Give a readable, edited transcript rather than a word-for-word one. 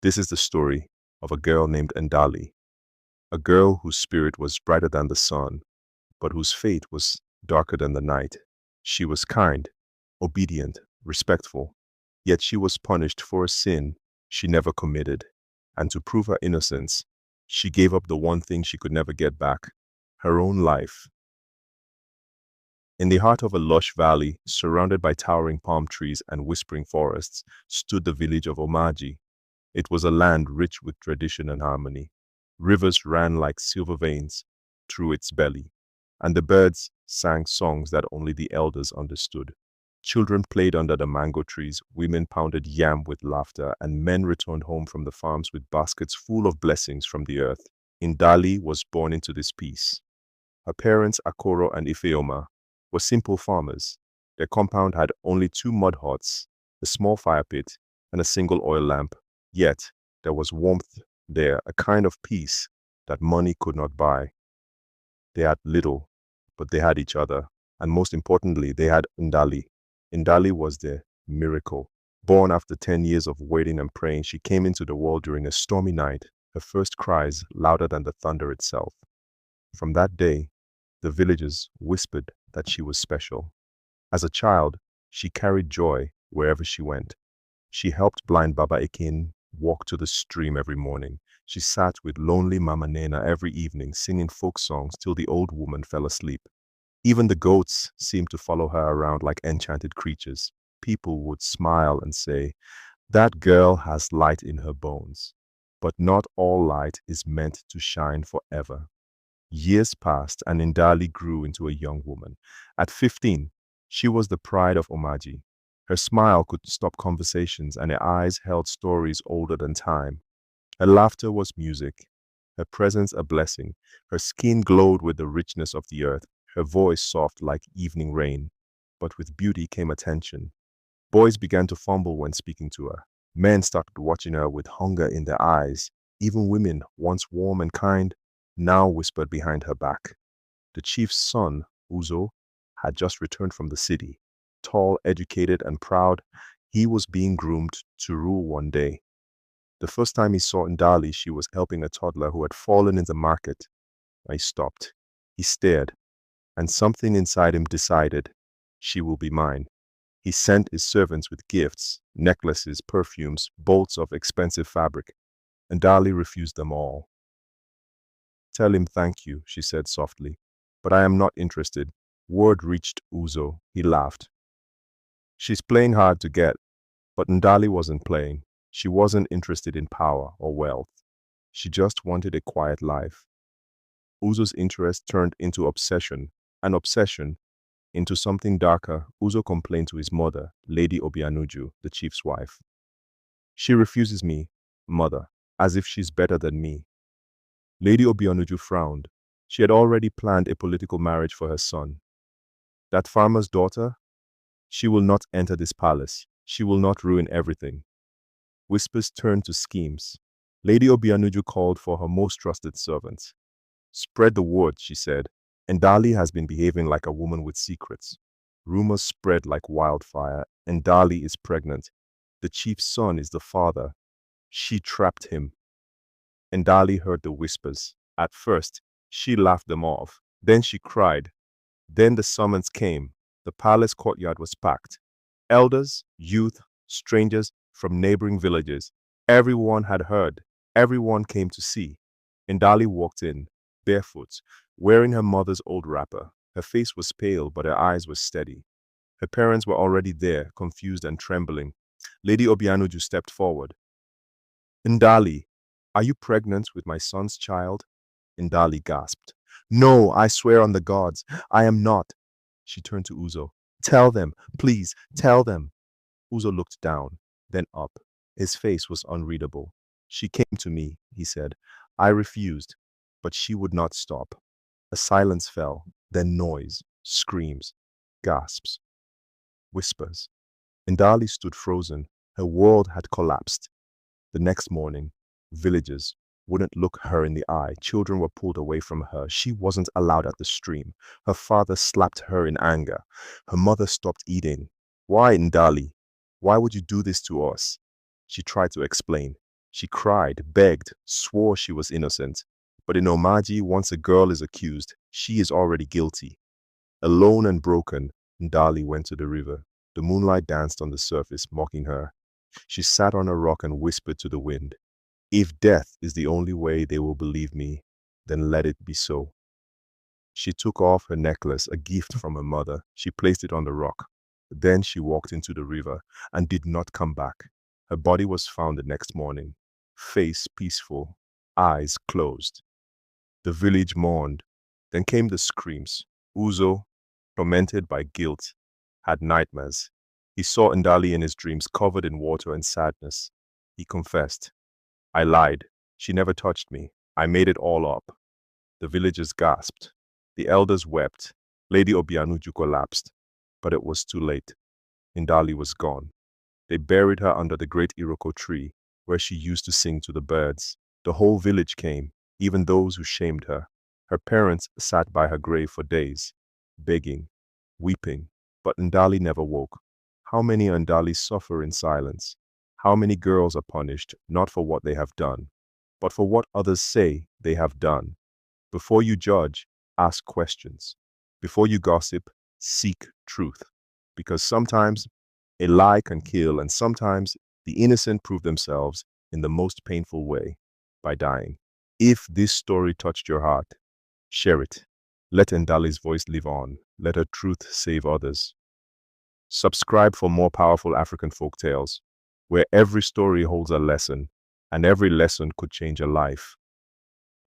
This is the story of a girl named Ndali, a girl whose spirit was brighter than the sun, but whose fate was darker than the night. She was kind, obedient, respectful, yet she was punished for a sin she never committed. And to prove her innocence, she gave up the one thing she could never get back, her own life. In the heart of a lush valley, surrounded by towering palm trees and whispering forests, stood the village of Omaji. It was a land rich with tradition and harmony. Rivers ran like silver veins through its belly, and the birds sang songs that only the elders understood. Children played under the mango trees, women pounded yam with laughter, and men returned home from the farms with baskets full of blessings from the earth. Ndali was born into this peace. Her parents, Akoro and Ifeoma, were simple farmers. Their compound had only two mud huts, a small fire pit, and a single oil lamp. Yet, there was warmth there, a kind of peace that money could not buy. They had little, but they had each other. And most importantly, they had Ndali. Ndali was their miracle. Born after 10 years of waiting and praying, she came into the world during a stormy night, her first cries louder than the thunder itself. From that day, the villagers whispered that she was special. As a child, she carried joy wherever she went. She helped blind Baba Ekin walk to the stream every morning. She sat with lonely Mama Nena every evening, singing folk songs till the old woman fell asleep. Even the goats seemed to follow her around like enchanted creatures. People would smile and say, "That girl has light in her bones." But not all light is meant to shine forever. Years passed and Ndali grew into a young woman. At 15, she was the pride of Omaji. Her smile could stop conversations and her eyes held stories older than time. Her laughter was music, her presence a blessing. Her skin glowed with the richness of the earth, her voice soft like evening rain. But with beauty came attention. Boys began to fumble when speaking to her. Men started watching her with hunger in their eyes. Even women, once warm and kind, now whispered behind her back. The chief's son, Uzo, had just returned from the city. Tall, educated, and proud, he was being groomed to rule one day. The first time he saw Ndali, she was helping a toddler who had fallen in the market. I stopped. He stared, and something inside him decided, she will be mine. He sent his servants with gifts, necklaces, perfumes, bolts of expensive fabric. Ndali refused them all. "Tell him thank you," she said softly. "But I am not interested." Word reached Uzo. He laughed. "She's playing hard to get." But Ndali wasn't playing. She wasn't interested in power or wealth. She just wanted a quiet life. Uzo's interest turned into obsession, and obsession into something darker. Uzo complained to his mother, Lady Obianuju, the chief's wife. "She refuses me, mother, as if she's better than me." Lady Obianuju frowned. She had already planned a political marriage for her son. "That farmer's daughter? She will not enter this palace. She will not ruin everything." Whispers turned to schemes. Lady Obianuju called for her most trusted servants. "Spread the word," she said. "Ndali has been behaving like a woman with secrets." Rumors spread like wildfire. Ndali is pregnant. The chief's son is the father. She trapped him. Ndali heard the whispers. At first, she laughed them off. Then she cried. Then the summons came. The palace courtyard was packed. Elders, youth, strangers from neighboring villages. Everyone had heard. Everyone came to see. Ndali walked in, barefoot, wearing her mother's old wrapper. Her face was pale, but her eyes were steady. Her parents were already there, confused and trembling. Lady Obianuju stepped forward. "Ndali, are you pregnant with my son's child?" Ndali gasped. "No, I swear on the gods, I am not." She turned to Uzo. "Tell them, please, tell them." Uzo looked down, then up. His face was unreadable. "She came to me," he said. "I refused, but she would not stop." A silence fell, then noise, screams, gasps, whispers. Ndali stood frozen. Her world had collapsed. The next morning, villagers wouldn't look her in the eye. Children were pulled away from her. She wasn't allowed at the stream. Her father slapped her in anger. Her mother stopped eating. "Why, Ndali? Why would you do this to us?" She tried to explain. She cried, begged, swore she was innocent. But in Omaji, once a girl is accused, she is already guilty. Alone and broken, Ndali went to the river. The moonlight danced on the surface, mocking her. She sat on a rock and whispered to the wind, "If death is the only way they will believe me, then let it be so." She took off her necklace, a gift from her mother. She placed it on the rock. Then she walked into the river and did not come back. Her body was found the next morning, face peaceful, eyes closed. The village mourned. Then came the screams. Uzo, tormented by guilt, had nightmares. He saw Ndali in his dreams covered in water and sadness. He confessed, "I lied. She never touched me. I made it all up." The villagers gasped. The elders wept. Lady Obianuju collapsed. But it was too late. Ndali was gone. They buried her under the great Iroko tree, where she used to sing to the birds. The whole village came, even those who shamed her. Her parents sat by her grave for days, begging, weeping, but Ndali never woke. How many Ndalis suffer in silence? How many girls are punished, not for what they have done, but for what others say they have done? Before you judge, ask questions. Before you gossip, seek truth. Because sometimes a lie can kill, and sometimes the innocent prove themselves in the most painful way, by dying. If this story touched your heart, share it. Let Ndali's voice live on. Let her truth save others. Subscribe for more powerful African folk tales, where every story holds a lesson, and every lesson could change a life.